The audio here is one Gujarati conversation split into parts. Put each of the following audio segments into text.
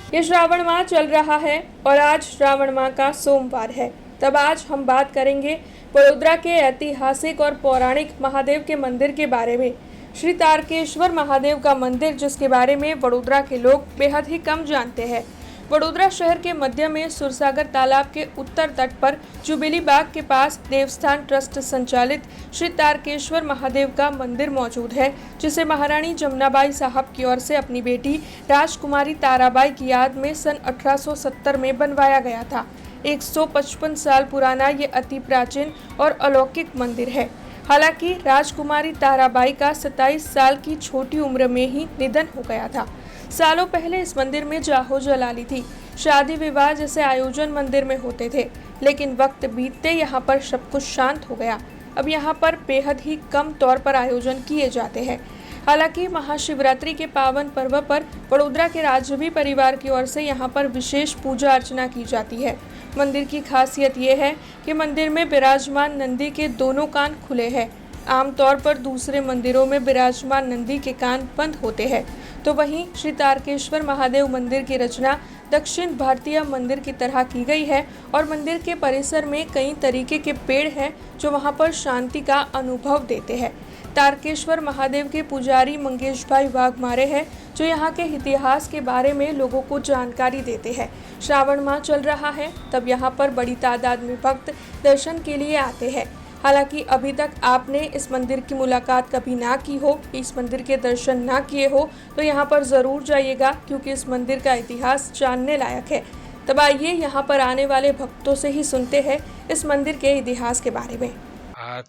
ये श्रावण माह चल रहा है और आज श्रावण माह का सोमवार है। तब आज हम बात करेंगे वडोदरा के ऐतिहासिक और पौराणिक महादेव के मंदिर के बारे में। श्री तारकेश्वर महादेव का मंदिर, जिसके बारे में वडोदरा के लोग बेहद ही कम जानते हैं। वडोदरा शहर के मध्य में सुरसागर तालाब के उत्तर तट पर जुबिली बाग के पास देवस्थान ट्रस्ट संचालित श्री तारकेश्वर महादेव का मंदिर मौजूद है, जिसे महारानी जमुनाबाई साहब की ओर से अपनी बेटी राजकुमारी ताराबाई की याद में सन 1870 में बनवाया गया था। 155 साल पुराना ये अति प्राचीन और अलौकिक मंदिर है। हालांकि राजकुमारी ताराबाई का 27 साल की छोटी उम्र में ही निधन हो गया था। सालों पहले इस मंदिर में जाहो जलाली थी। शादी विवाह जैसे आयोजन मंदिर में होते थे, लेकिन वक्त बीतते यहाँ पर सब कुछ शांत हो गया। अब यहाँ पर बेहद ही कम तौर पर आयोजन किए जाते हैं। हालांकि महाशिवरात्रि के पावन पर्व पर वडोदरा के राजवी परिवार की ओर से यहाँ पर विशेष पूजा अर्चना की जाती है। मंदिर की खासियत ये है कि मंदिर में विराजमान नंदी के दोनों कान खुले हैं। आमतौर पर दूसरे मंदिरों में विराजमान नंदी के कान बंद होते हैं, तो वहीं श्री तारकेश्वर महादेव मंदिर की रचना दक्षिण भारतीय मंदिर की तरह की गई है और मंदिर के परिसर में कई तरीके के पेड़ हैं जो वहां पर शांति का अनुभव देते हैं। तारकेश्वर महादेव के पुजारी मंगेश भाई वाघमारे हैं, जो यहाँ के इतिहास के बारे में लोगों को जानकारी देते हैं। श्रावण माह चल रहा है, तब यहाँ पर बड़ी तादाद में भक्त दर्शन के लिए आते हैं। हालांकि अभी तक आपने इस मंदिर की मुलाकात कभी ना की हो, इस मंदिर के दर्शन ना किए हो, तो यहाँ पर ज़रूर जाइएगा, क्योंकि इस मंदिर का इतिहास जानने लायक है। तब आइए यहाँ पर आने वाले भक्तों से ही सुनते हैं इस मंदिर के इतिहास के बारे में।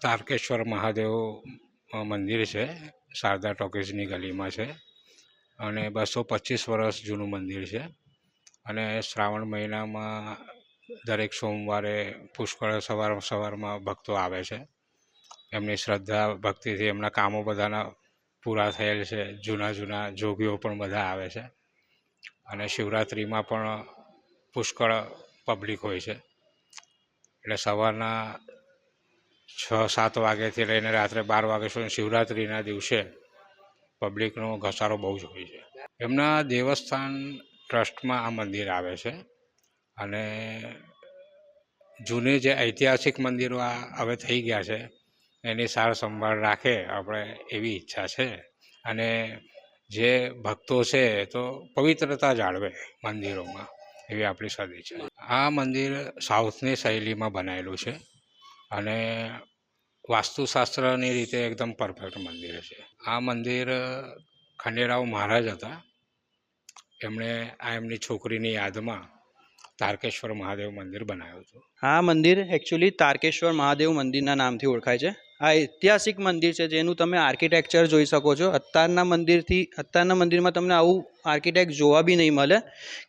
तारकेश्वर महादेव मंदिर है, शारदा टॉकीजनी गली में है અને 225 વર્ષ જૂનું મંદિર છે અને શ્રાવણ મહિનામાં દરેક સોમવારે પુષ્કળ સવારમાં ભક્તો આવે છે। એમની શ્રદ્ધા ભક્તિથી એમના કામો બધાના પૂરા થયેલ છે। જૂના જોગીઓ પણ બધા આવે છે અને શિવરાત્રિમાં પણ પુષ્કળ પબ્લિક હોય છે। એટલે સવારના 6-7 વાગ્યાથી લઈને રાત્રે 12 વાગ્યા સુધી શિવરાત્રિના દિવસે પબ્લિકનો ઘસારો બહુ જ હોય છે। એમના દેવસ્થાન ટ્રસ્ટમાં આ મંદિર આવે છે અને જૂની જે ઐતિહાસિક મંદિરો આ હવે થઈ ગયા છે એની સાર સંભાળ રાખે આપણે એવી ઈચ્છા છે અને જે ભક્તો છે તો પવિત્રતા જાળવે મંદિરોમાં એવી આપણી સદિચ્છા છે। આ મંદિર સાઉથની શૈલીમાં બનાવેલું છે અને વાસ્તુશાસ્ત્રની રીતે એકદમ પરફેક્ટ મંદિર છે। આ મંદિર ખંડેરાવ મહારાજ હતા, એમણે આ એમની છોકરીની યાદમાં તારકેશ્વર મહાદેવ મંદિર બનાવ્યું હતું। આ મંદિર એકચ્યુઅલી તારકેશ્વર મહાદેવ મંદિરના નામથી ઓળખાય છે। આ ઐતિહાસિક મંદિર છે, જેનું તમે આર્કિટેક્ચર જોઈ શકો છો। અત્યારના મંદિરમાં તમને આવું આર્કિટેક્ટ જોવા બી નહીં મળે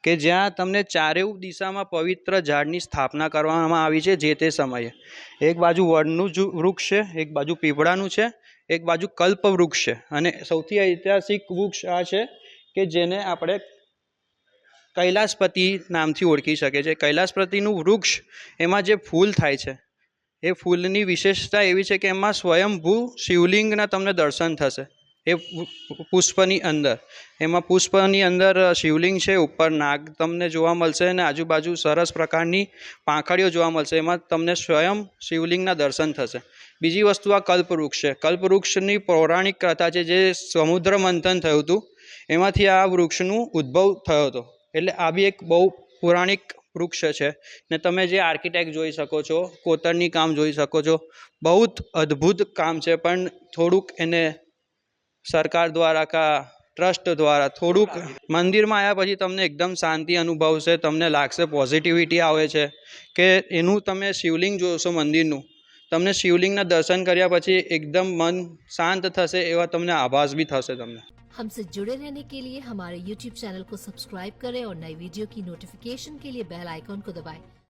કે જ્યાં તમને ચારેય દિશામાં પવિત્ર ઝાડની સ્થાપના કરવામાં આવી છે જે તે સમયે। એક બાજુ વડનું વૃક્ષ છે, એક બાજુ પીપળાનું છે, એક બાજુ કલ્પ વૃક્ષ છે અને સૌથી ઐતિહાસિક વૃક્ષ આ છે કે જેને આપણે કૈલાસપતિ નામથી ઓળખી શકે છે। કૈલાસપતિનું વૃક્ષ, એમાં જે ફૂલ થાય છે એ ફૂલની વિશેષતા એવી છે કે એમાં સ્વયંભૂ શિવલિંગના તમને દર્શન થશે। એ પુષ્પની અંદર, એમાં પુષ્પની અંદર શિવલિંગ છે, ઉપર નાગ તમને જોવા મળશે અને આજુબાજુ સરસ પ્રકારની પાંખડીઓ જોવા મળશે। એમાં તમને સ્વયં શિવલિંગના દર્શન થશે। બીજી વસ્તુ આ કલ્પવૃક્ષ છે। કલ્પવૃક્ષની પૌરાણિક કથા છે, જે સમુદ્ર મંથન થયું હતું એમાંથી આ વૃક્ષનું ઉદ્ભવ થયો હતો। એટલે આ બી એક બહુ પૌરાણિક વૃક્ષ છે ને તમે જે આર્કિટેક્ટ જોઈ શકો છો, કોતરની કામ જોઈ શકો છો, બહુ જ અદ્ભુત કામ છે। પણ થોડુંક એને સરકાર દ્વારા કા ટ્રસ્ટ દ્વારા થોડુંક મંદિરમાં આવ્યા પછી તમને એકદમ શાંતિ અનુભવશે, તમને લાગશે પોઝિટિવિટી આવે છે કે એનું તમે શિવલિંગ જોશો મંદિરનું, તમને શિવલિંગના દર્શન કર્યા પછી एकदम मन शांत થશે, એવા તમને આભાસ भी થશે તમને। हमसे जुड़े रहने के लिए हमारे YouTube चैनल को सब्सक्राइब करें और नई वीडियो की नोटिफिकेशन के लिए बेल आइकॉन को दबाएं।